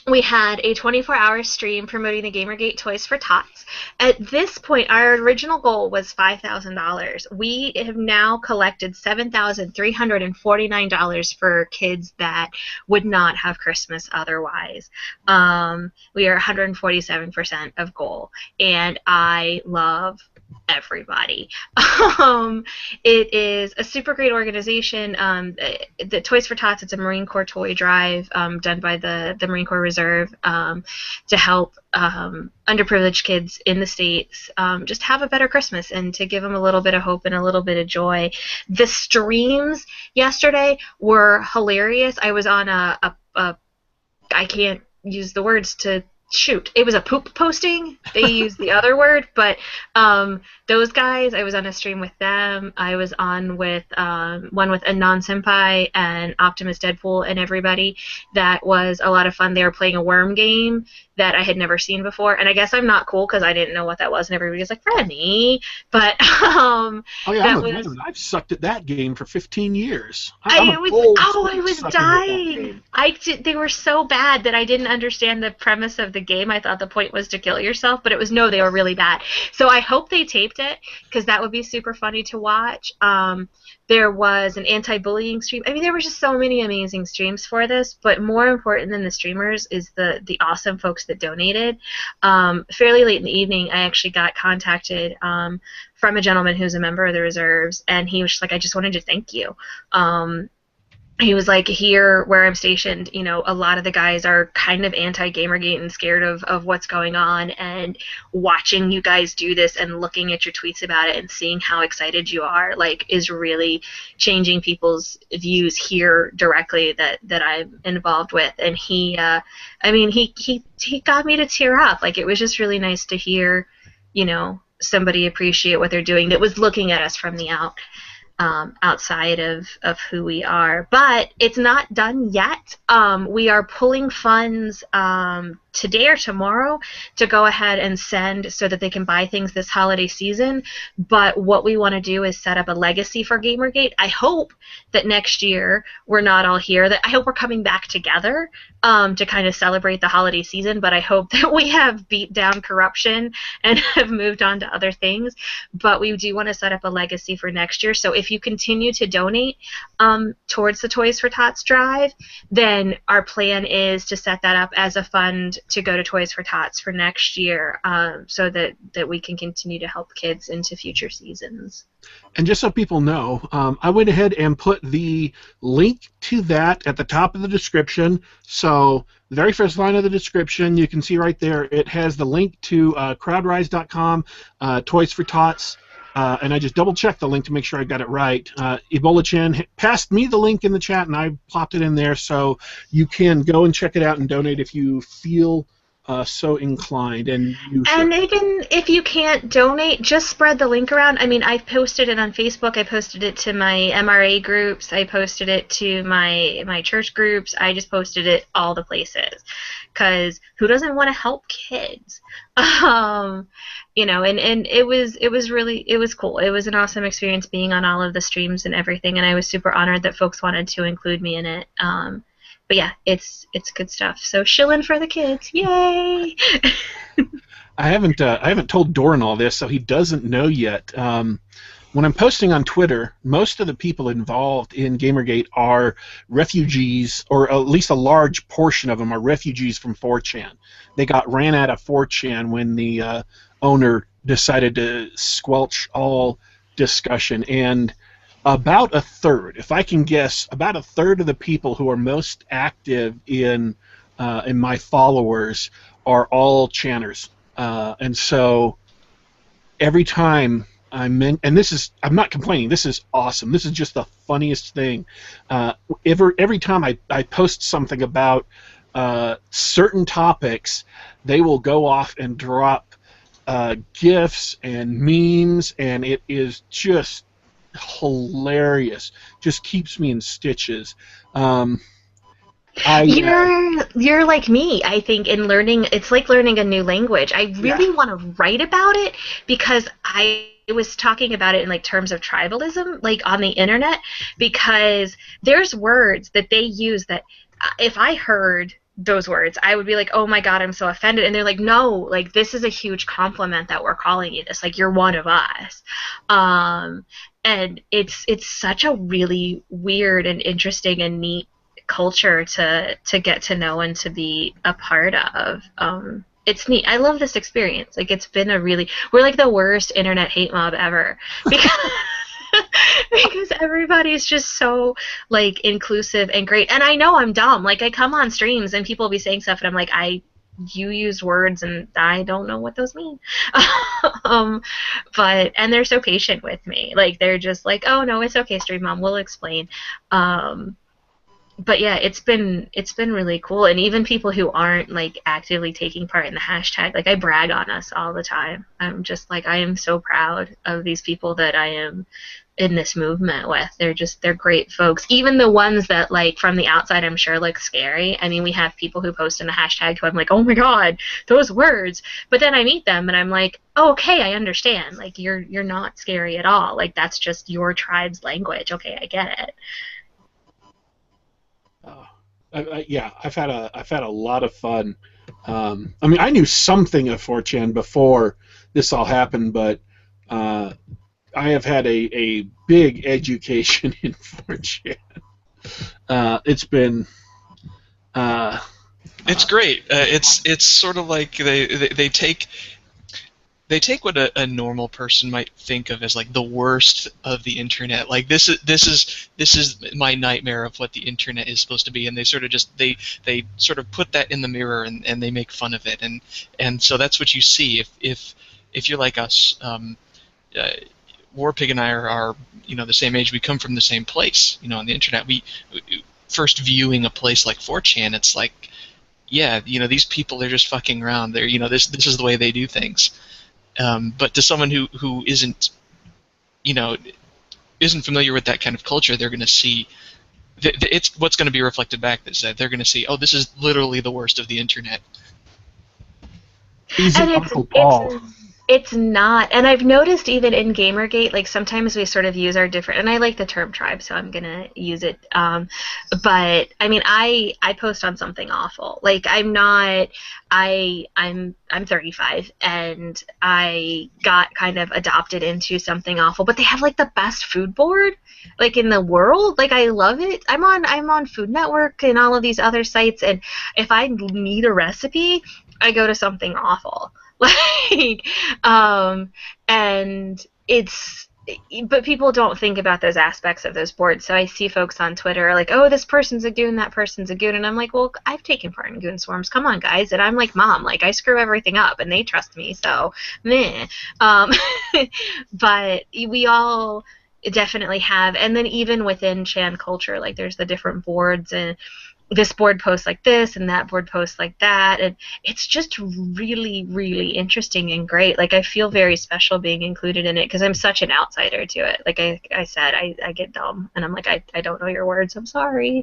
we had a 24-hour stream promoting the Gamergate Toys for Tots. At this point, our original goal was $5,000. We have now collected $7,349 for kids that would not have Christmas otherwise. We are 147% of goal, and I love everybody. It is a super great organization. The Toys for Tots, it's a Marine Corps toy drive done by the Marine Corps Reserve to help underprivileged kids in the States just have a better Christmas and to give them a little bit of hope and a little bit of joy. The streams yesterday were hilarious. I was on I can't use the words to shoot. It was a poop posting. They used the other word, but those guys, I was on a stream with them. I was on with one with Anon Senpai and Optimus Deadpool and everybody. That was a lot of fun. They were playing a worm game that I had never seen before, and I guess I'm not cool because I didn't know what that was, and everybody was like, Rennie, but oh yeah, I've sucked at that game for 15 years. I was dying. They were so bad that I didn't understand the premise of the game. I thought the point was to kill yourself, but it was no, they were really bad. So I hope they taped it because that would be super funny to watch. There was an anti-bullying stream. I mean, there were just so many amazing streams for this, but more important than the streamers is the awesome folks that donated. Fairly late in the evening, I actually got contacted from a gentleman who's a member of the reserves, and he was just like, I just wanted to thank you. He was like, here where I'm stationed, you know, a lot of the guys are kind of anti-Gamergate and scared of what's going on, and watching you guys do this and looking at your tweets about it and seeing how excited you are, like, is really changing people's views here directly that I'm involved with. And he got me to tear up. Like, it was just really nice to hear, you know, somebody appreciate what they're doing that was looking at us from the outside of who we are. But it's not done yet. We are pulling funds today or tomorrow to go ahead and send so that they can buy things this holiday season. But what we want to do is set up a legacy for Gamergate. I hope that next year we're not all here. I hope we're coming back together to kind of celebrate the holiday season, but I hope that we have beat down corruption and have moved on to other things. But we do want to set up a legacy for next year. So if you continue to donate towards the Toys for Tots drive, then our plan is to set that up as a fund to go to Toys for Tots for next year, so that we can continue to help kids into future seasons. And just so people know, I went ahead and put the link to that at the top of the description. So the very first line of the description, you can see right there, it has the link to crowdrise.com, Toys for Tots, and I just double-checked the link to make sure I got it right. Ebola Chan passed me the link in the chat, and I popped it in there, so you can go and check it out and donate if you feel so inclined, and you should. And even if you can't donate, just spread the link around. I mean, I've posted it on Facebook. I posted it to my MRA groups. I posted it to my church groups. I just posted it all the places, because who doesn't want to help kids? You know, and it was cool. It was an awesome experience being on all of the streams and everything, and I was super honored that folks wanted to include me in it. But yeah, it's good stuff. So shilling for the kids, yay! I haven't told Doran all this, so he doesn't know yet. When I'm posting on Twitter, most of the people involved in Gamergate are refugees, or at least a large portion of them are refugees from 4chan. They got ran out of 4chan when the owner decided to squelch all discussion, and about a third, if I can guess, about a third of the people who are most active in my followers are all channers, and so every time I'm not complaining. This is awesome. This is just the funniest thing. Every time I post something about certain topics, they will go off and drop GIFs and memes, and it is just hilarious. Just keeps me in stitches. You're like me, I think, in learning. It's like learning a new language. I really want to write about it because I was talking about it in like terms of tribalism, like on the internet, because there's words that they use that if I heard those words, I would be like, oh my God, I'm so offended. And they're like, no, like this is a huge compliment that we're calling you this. Like you're one of us. And it's such a really weird and interesting and neat culture to get to know and to be a part of. It's neat. I love this experience. Like it's been we're like the worst internet hate mob ever because because everybody's just so like inclusive and great. And I know I'm dumb. Like I come on streams and people will be saying stuff and I'm like, you use words and I don't know what those mean. And they're so patient with me. Like they're just like, oh no, it's okay, Stream Mom, we'll explain. But yeah, it's been really cool, and even people who aren't like actively taking part in the hashtag, like I brag on us all the time. I'm just like, I am so proud of these people that I am in this movement with. They're great folks. Even the ones that like from the outside I'm sure look scary. I mean, we have people who post in the hashtag who I'm like, oh my God, those words. But then I meet them and I'm like, oh, okay, I understand. Like you're not scary at all. Like that's just your tribe's language. Okay, I get it. I've had a lot of fun. I mean, I knew something of 4chan before this all happened, but I have had a big education in 4chan. It's been. It's great. It's sort of like they take what a normal person might think of as like the worst of the internet. Like this is my nightmare of what the internet is supposed to be, and they sort of just they sort of put that in the mirror and they make fun of it, and so that's what you see if you're like us. Warpig and I are the same age. We come from the same place. On the internet, we first viewing a place like 4chan, it's like, yeah, these people are just fucking around. They're this is the way they do things. But to someone who isn't familiar with that kind of culture, they're going to see it's what's going to be reflected back. That they're going to see, oh, this is literally the worst of the internet. It's not, and I've noticed even in Gamergate, like sometimes we sort of use our different, and I like the term tribe, so I'm gonna use it. But I mean, I post on something awful. Like I'm 35, and I got kind of adopted into something awful. But they have like the best food board, like in the world. Like I love it. I'm on Food Network and all of these other sites, and if I need a recipe, I go to something awful. And but people don't think about those aspects of those boards. So I see folks on Twitter like, oh, this person's a goon, that person's a goon, and I'm like, well, I've taken part in goon swarms. Come on, guys. And I'm like, Mom, like I screw everything up, and they trust me, so meh. But we all definitely have, and then even within Chan culture, like there's the different boards, and this board posts like this and that board posts like that, and it's just really, really interesting and great. Like I feel very special being included in it because I'm such an outsider to it. Like I said, I get dumb and I'm like, I don't know your words, I'm sorry.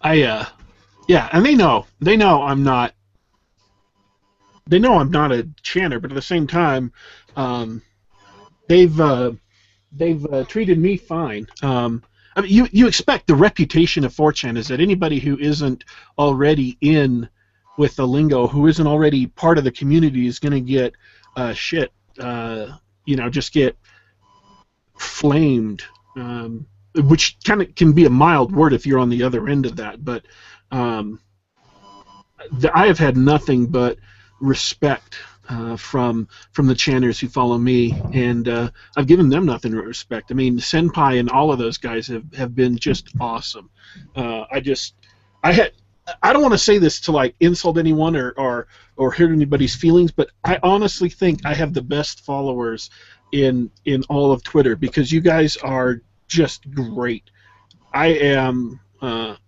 Yeah, and they know I'm not a channer, but at the same time, they've treated me fine. I mean, you expect the reputation of 4chan is that anybody who isn't already in with the lingo, who isn't already part of the community, is going to get just get flamed, which kind of can be a mild word if you're on the other end of that. But I have had nothing but respect from the channers who follow me, and I've given them nothing but respect. I mean, Senpai and all of those guys have been just awesome. I don't want to say this to like insult anyone or hurt anybody's feelings, but I honestly think I have the best followers in all of Twitter because you guys are just great. It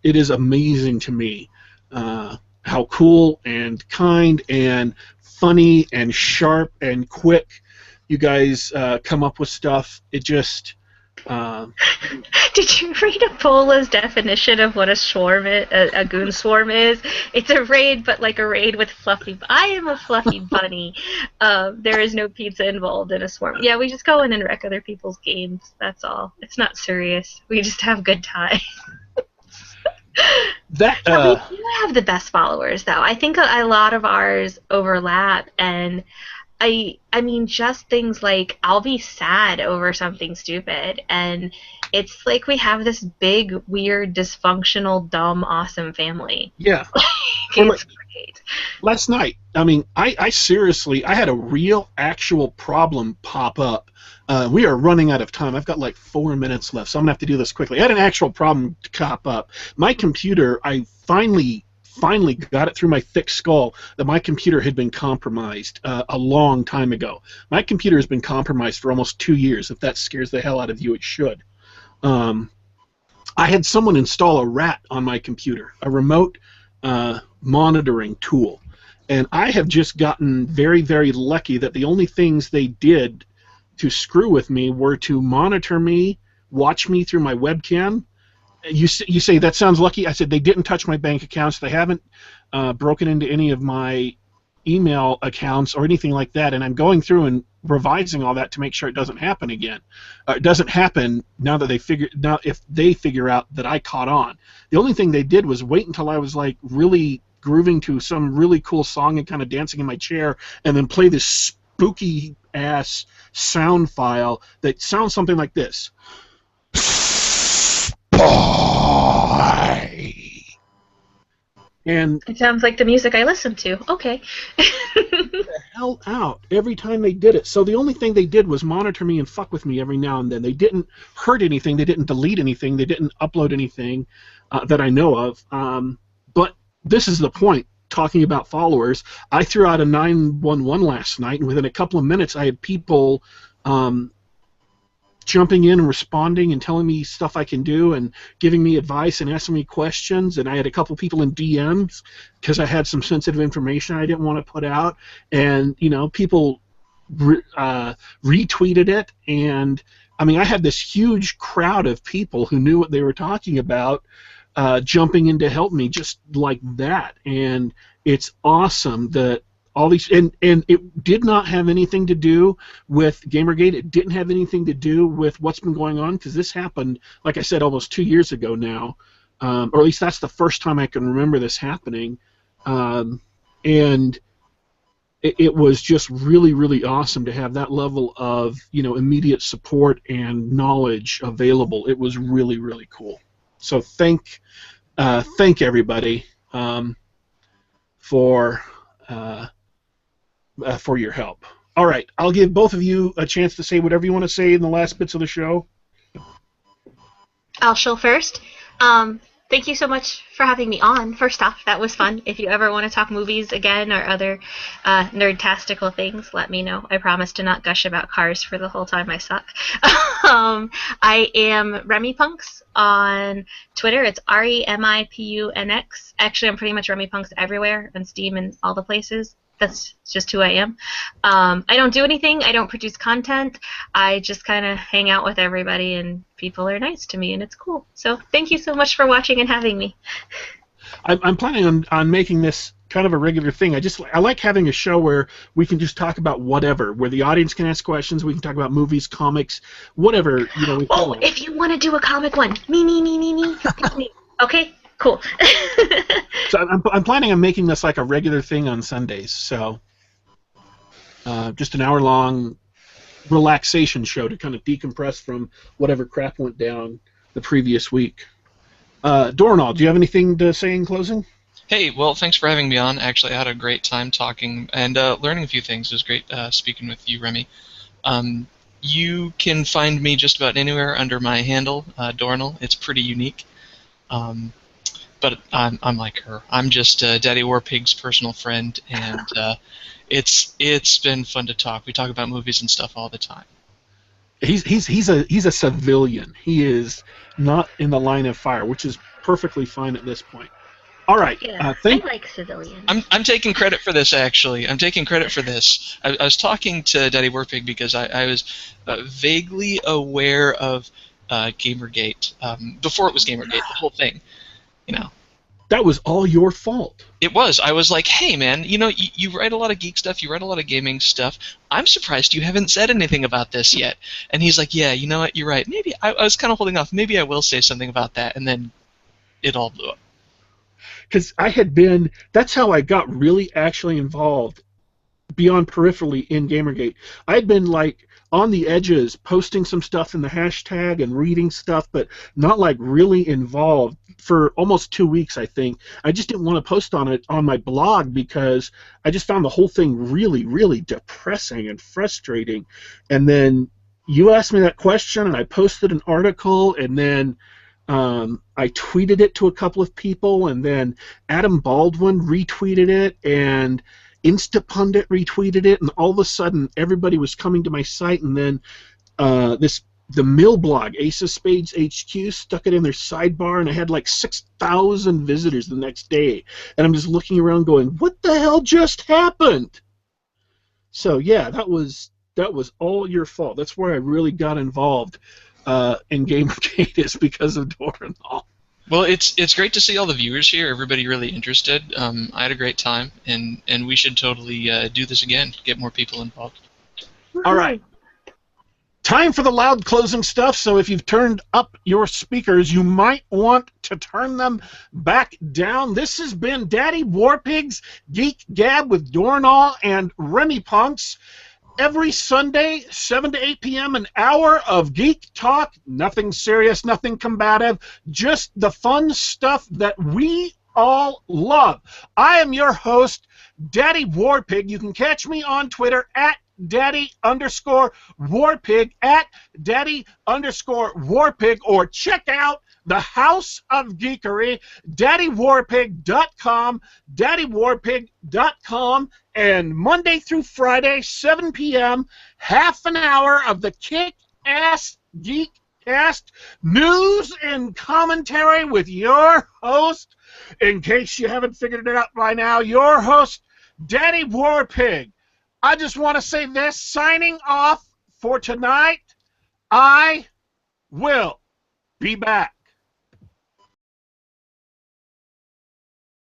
is amazing to me how cool and kind and funny and sharp and quick you guys come up with stuff. Did you read Apola's definition of what a swarm is, a goon swarm is? It's a raid, but like a raid with fluffy. I am a fluffy bunny. There is no pizza involved in a swarm. Yeah, we just go in and wreck other people's games. That's all. It's not serious. We just have good time. We do have the best followers, though. I think a lot of ours overlap, and I mean, just things like I'll be sad over something stupid, and it's like we have this big, weird, dysfunctional, dumb, awesome family. Yeah. It's great. Last night, I mean, I seriously, I had a real, actual problem pop up. We are running out of time. I've got like 4 minutes left, so I'm going to have to do this quickly. I had an actual problem pop up. My computer, I finally got it through my thick skull that my computer had been compromised a long time ago. My computer has been compromised for almost 2 years. If that scares the hell out of you, it should. I had someone install a rat on my computer, a remote monitoring tool. And I have just gotten very, very lucky that the only things they did to screw with me were to monitor me, watch me through my webcam. You say, that sounds lucky. I said, they didn't touch my bank accounts. They haven't broken into any of my email accounts or anything like that. And I'm going through and revising all that to make sure it doesn't happen again. It doesn't happen now that if they figure out that I caught on. The only thing they did was wait until I was like really grooving to some really cool song and kind of dancing in my chair, and then play this spooky ass sound file that sounds something like this. And it sounds like the music I listen to. Okay. The hell out every time they did it. So the only thing they did was monitor me and fuck with me every now and then. They didn't hurt anything. They didn't delete anything. They didn't upload anything that I know of. But this is the point. Talking about followers, I threw out a 911 last night, and within a couple of minutes, I had people jumping in and responding and telling me stuff I can do and giving me advice and asking me questions. And I had a couple people in DMs because I had some sensitive information I didn't want to put out. And, you know, people retweeted it. And, I mean, I had this huge crowd of people who knew what they were talking about jumping in to help me just like that. And it's awesome that all these, and it did not have anything to do with Gamergate. It didn't have anything to do with what's been going on, because this happened, like I said, almost 2 years ago now, or at least that's the first time I can remember this happening. And it was just really, really awesome to have that level of, you know, immediate support and knowledge available. It was really, really cool. So thank everybody for your help. All right, I'll give both of you a chance to say whatever you want to say in the last bits of the show. I'll show first. Thank you so much for having me on. First off, that was fun. If you ever want to talk movies again or other nerd-tastical things, let me know. I promise to not gush about cars for the whole time I suck. I am Remy Punks on Twitter. It's REMIPUNX. Actually, I'm pretty much Remy Punks everywhere, on Steam and all the places. That's just who I am. I don't do anything. I don't produce content. I just kind of hang out with everybody, and people are nice to me, and it's cool. So thank you so much for watching and having me. I'm planning on making this kind of a regular thing. I like having a show where we can just talk about whatever, where the audience can ask questions. We can talk about movies, comics, whatever. You know. If you want to do a comic one, me. Okay. Cool. So I'm planning on making this like a regular thing on Sundays. So just an hour-long relaxation show to kind of decompress from whatever crap went down the previous week. Dornall, do you have anything to say in closing? Hey, well, thanks for having me on. Actually, I had a great time talking and learning a few things. It was great speaking with you, Remy. You can find me just about anywhere under my handle, Dornall. It's pretty unique. But I'm like her. I'm just Daddy Warpig's personal friend, and it's been fun to talk. We talk about movies and stuff all the time. He's a civilian. He is not in the line of fire, which is perfectly fine at this point. All right. Yeah, I like civilians. I'm taking credit for this, actually. I'm taking credit for this. I was talking to Daddy Warpig because I was vaguely aware of Gamergate, before it was Gamergate, the whole thing, you know. That was all your fault. It was. I was like, hey, man, you know, you write a lot of geek stuff, you write a lot of gaming stuff. I'm surprised you haven't said anything about this yet. And he's like, yeah, you know what, you're right. Maybe I was kind of holding off. Maybe I will say something about that. And then it all blew up. Because that's how I got really actually involved beyond peripherally in Gamergate. I'd been like on the edges, posting some stuff in the hashtag and reading stuff, but not like really involved for almost 2 weeks, I think. I just didn't want to post on it on my blog because I just found the whole thing really, really depressing and frustrating. And then you asked me that question, and I posted an article, and then I tweeted it to a couple of people, and then Adam Baldwin retweeted it, and Instapundit retweeted it, and all of a sudden everybody was coming to my site, and then the mill blog, Ace of Spades HQ, stuck it in their sidebar, and I had like 6,000 visitors the next day. And I'm just looking around going, what the hell just happened? So yeah, that was all your fault. That's where I really got involved in Gamergate, is because of Doranol. Well, it's great to see all the viewers here. Everybody really interested. I had a great time, and we should totally do this again. Get more people involved. All right. Time for the loud closing stuff. So if you've turned up your speakers, you might want to turn them back down. This has been Daddy Warpig's Geek Gab with Doranol and Remy Punks. Every Sunday, 7 to 8 p.m., an hour of geek talk. Nothing serious, nothing combative, just the fun stuff that we all love. I am your host, Daddy Warpig. You can catch me on Twitter at Daddy_Warpig, at Daddy_Warpig, or check out the House of Geekery, DaddyWarpig.com, DaddyWarpig.com, and Monday through Friday, 7 p.m., half an hour of the Kick-Ass Geekcast, news and commentary with your host, in case you haven't figured it out by now, your host, Daddy Warpig. I just want to say this, signing off for tonight, I will be back.